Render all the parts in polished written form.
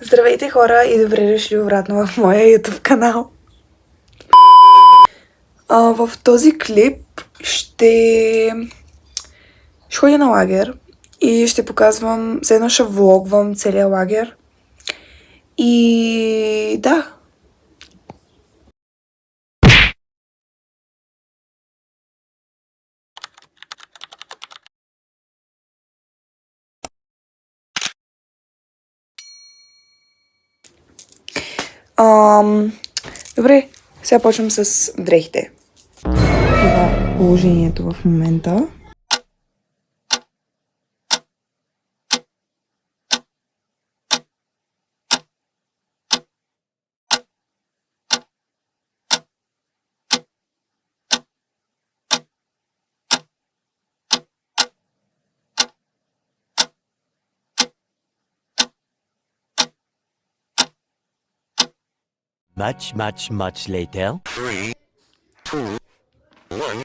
Здравейте хора и добре дошли обратно в моя YouTube канал. В този клип ще ходя на лагер и ще показвам, все едно ще влогвам целия лагер. И да. Добре, сега почвам с дрехите. Това е положението в момента. Much later. 3, 2, 1.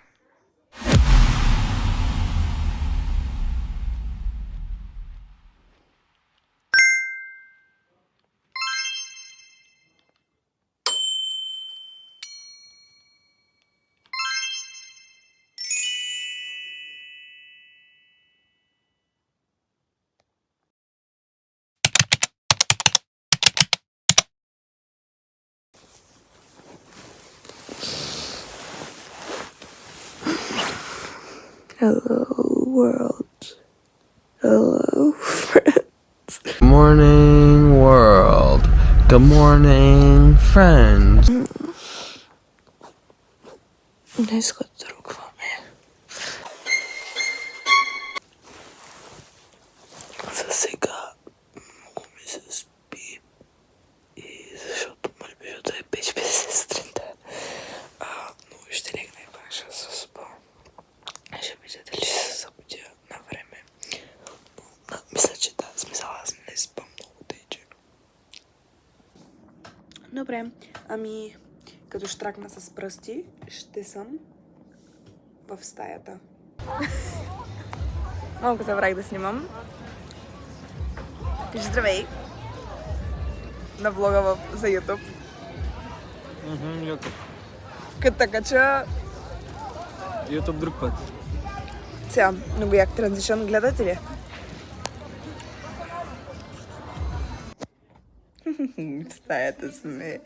Hello world. Hello friends. Morning world. Good morning friends. Днес тръгваме. За сега много ми се спи. И защото може би да е 5:50 сутринта. Но ще легна и пак ще заспа. Ще видя дали ще се събудя на време. Но мисля, че да, смисъл аз не спам много тъйче. Добре, ами като штракна с пръсти, ще съм в стаята. Малко забрах да снимам. Кажи здравей! На влога за YouTube. YouTube. Като кача YouTube друг път. сега, много як транзишън, гледате ли? В стаята сме.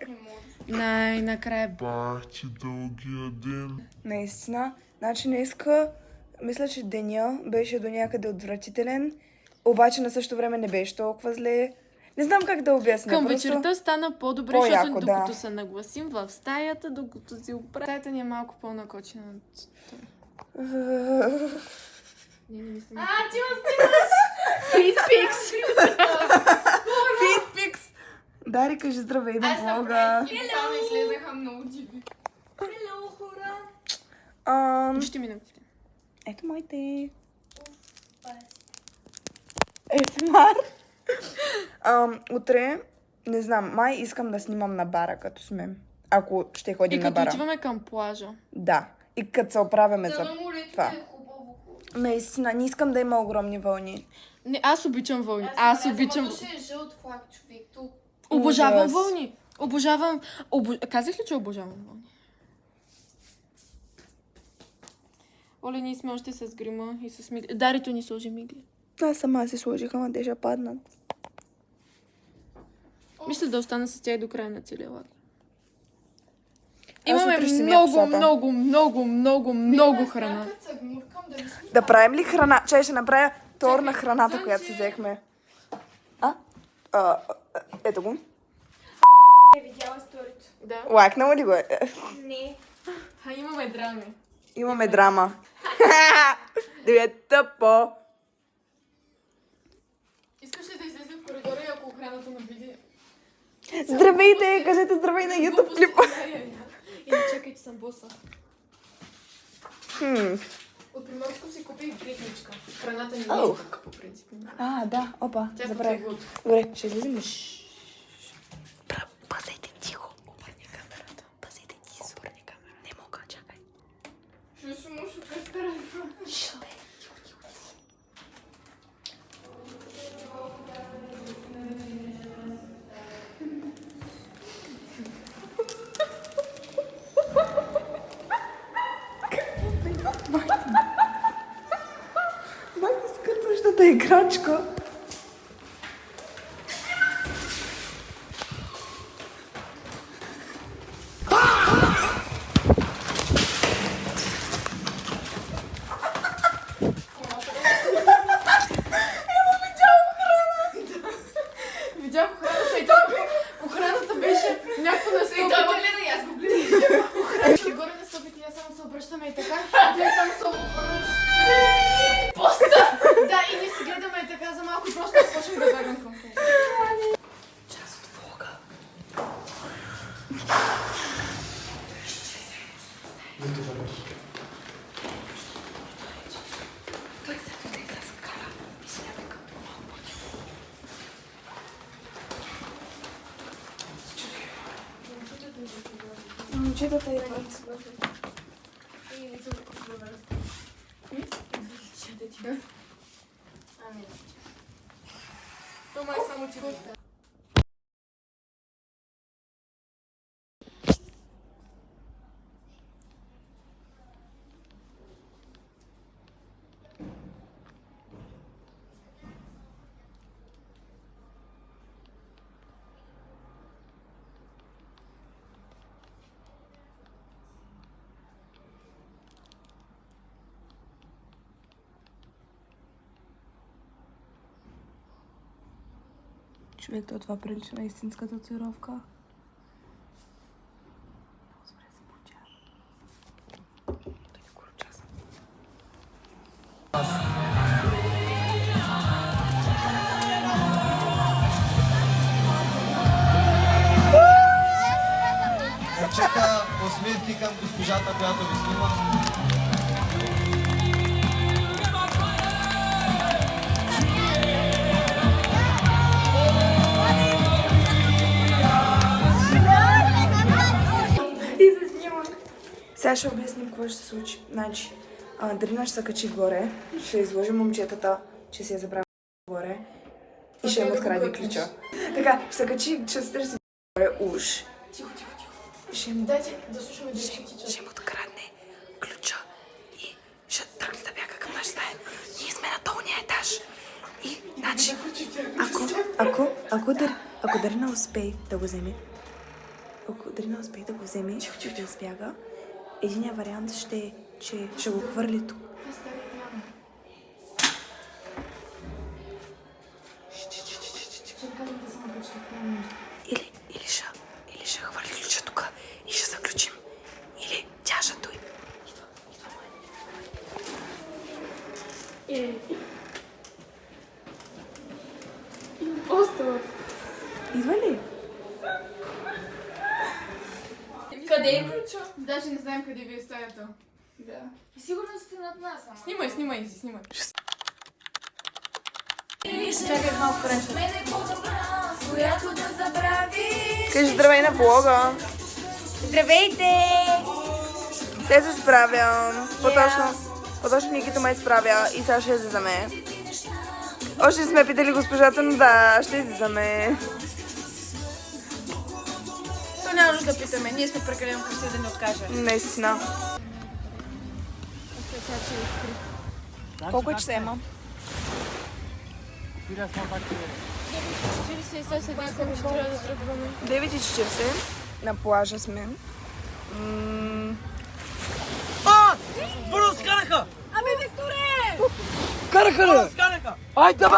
Най-накрая. Бах ти дългия ден. Наистина. Значи днеска, мисля, че деня беше до някъде отвратителен, обаче на същото време не беше толкова зле. Не знам как да обясня. Към просто вечерта стана по-добре, по-яко, защото да. докато се нагласим в стаята, докато си оправя. Стаята ни е малко по-накочена. Не мисля. Ти остигаш! Фитпикс! Фитпикс! Дари, кажи здравей на влога. Само излезаха много диви. Ще минутите. Ето моите. Есмар. Утре, не знам, май искам да снимам на бара, като сме. Ако ще ходим И на като бара. отиваме към плажа. Да. И като се оправяме за На морето това. е хубаво. Наистина, не искам да има огромни вълни. Не, аз обичам вълни. Аз обичам... Това ще е жълт флаг, човек. Тук. Обожавам Ужас. вълни. Обожавам... Казах ли, че обожавам вълни? Оле, ние сме още с грима и с мигли. Дарито ни сложи мигли. Аз сама си сложих, ама те ще паднат. Мисля да остана с тях до края на целия лагер. Аз Имаме утре ще си мия косата. много храна. Като се гмуркам, дали сме... Да правим ли храна? Чай, ще направя тор на храната, която си взехме. Ето го. Е видяла сторито. Да. Лайкнала ли го е? Не. Имаме драми. Имаме драма. Да е тъпо. Искаш ли да излезем в коридора и ако охраната набиде? Здравейте! Кажете здравей на YouTube клипа. И не чакай, че съм боса. Хм. От Приморско си купих гритничка. Храната ни Ау. е тук, по принцип. Да, опа, Тя забравих. е Добре, ще излезем. Пазете тихо. Обърни камерата. Пазете тихо. Обърни камера. Не мога, чакай. Ще му шукаш телефон. Цветната играчка. Видях охраната и там охраната беше някакво на стълбите. Той ме гледа и аз го гледам. Охраната горе на стълбите и аз само се обръщаме и така. И той само се обръща. Да, и ние си гледаме и така за малко и просто почнем да бягам към него. Част от влога. Той се дойде с кара и се ляга към малко пъти. Момчетата идват. Това е само ти го. Човек, това прилича на истинска татуировка. Момчета, усмивки към госпожата, която ви снима. Сега ще обясним какво ще се случи. Значи, Дрина ще се качи горе, ще изложи момчетата, че си е забравила горе и ще им открадне ключа. Така, ще се качи, ще се търси горе уж. Тихо, тихо, тихо. Ще им Дайте да слушаме ще им открадне ключа и ще тръгне да бяга към нашата стая. Ние сме на долния етаж. И, значи, ако Дрина успее да го вземе, да избяга, единият вариант ще е, че ще го хвърли тук. Или ще хвърли ключа тук и ще заключим. Или тя ще той. Идва ли? Къде е ключа? Даже не знаем къде ви е стаята. Да. Сигурно сте над нас, ама. Снимай си, снимай. Чакай малко време. Която да забрави. Кажи здравей на влога. Здравейте! Те се справя. По-точно Никито ме изправя и сега ще излизаме. Още не сме питали госпожата, но да, ще излизаме. То няма нужда да питаме. Ние сме прекалено красиви да ни откаже. Наистина. Колко часа има? 9:40. На плажа сме. Бързо скараха! Абе, Викторе! Караха ли? Айде, бе!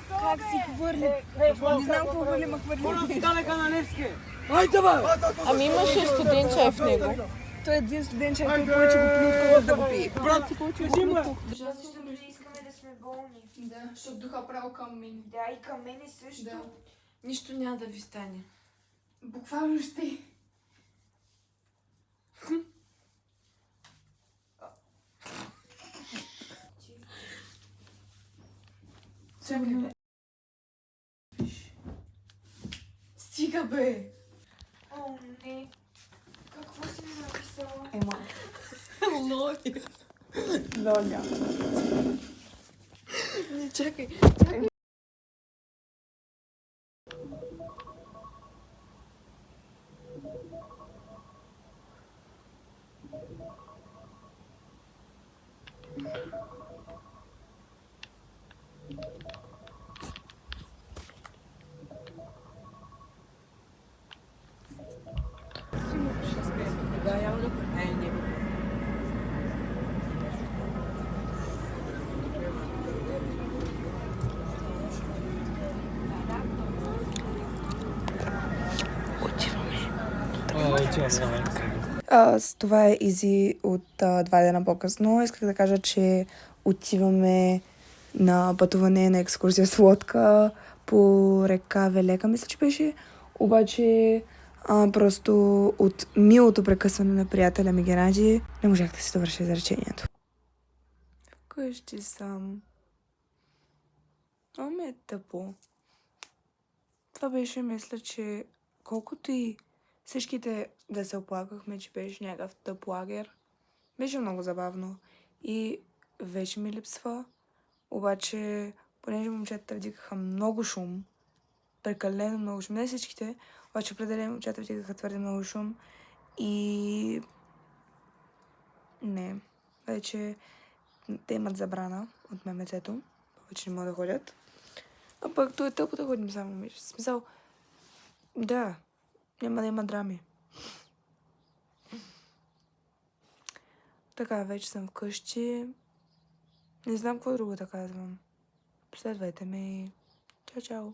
Как си хвърли? Не знам какво хвърли, ма хвърли. Бързо скараха на Невски! Айде, бе! Ами имаше студент чай в него. Той е един студент, че той повече го пли, отколкото да го пие. Брат, кажи му! Защото не искаме да сме болни. Да, защото духа право към мен. Да, и към мене също. Да. Нищо няма да ви стане. Буквално ще. Чакай, бе. Стига, бе! О, не. Какво си ми написала? Логи. Лоля. Не, чакай. Това е Изи от 2 дена по-късно. Исках да кажа, че отиваме на пътуване на екскурзия с лодка по река Велека, мисля, че беше. Обаче просто от милото прекъсване на приятеля ми Геннади не можах да си довърша изречението. Вкъщи съм. Много ми е тъпо. Това беше, мисля, че колкото и всичките да се оплакахме, че беше някакъв тъп лагер, беше много забавно. И вече ми липсва. Обаче, понеже момчетата вдигаха много шум, прекалено много шум, не всичките, обаче определено момчета вдигаха твърде много шум и не, вече те имат забрана от мемецето, повече не могат да ходят. А пък то е тъпо да ходим само момиче. В смисъл, да, няма да има драми. Така, вече съм вкъщи. Не знам какво друго да казвам. Следвайте ме и чао, чао.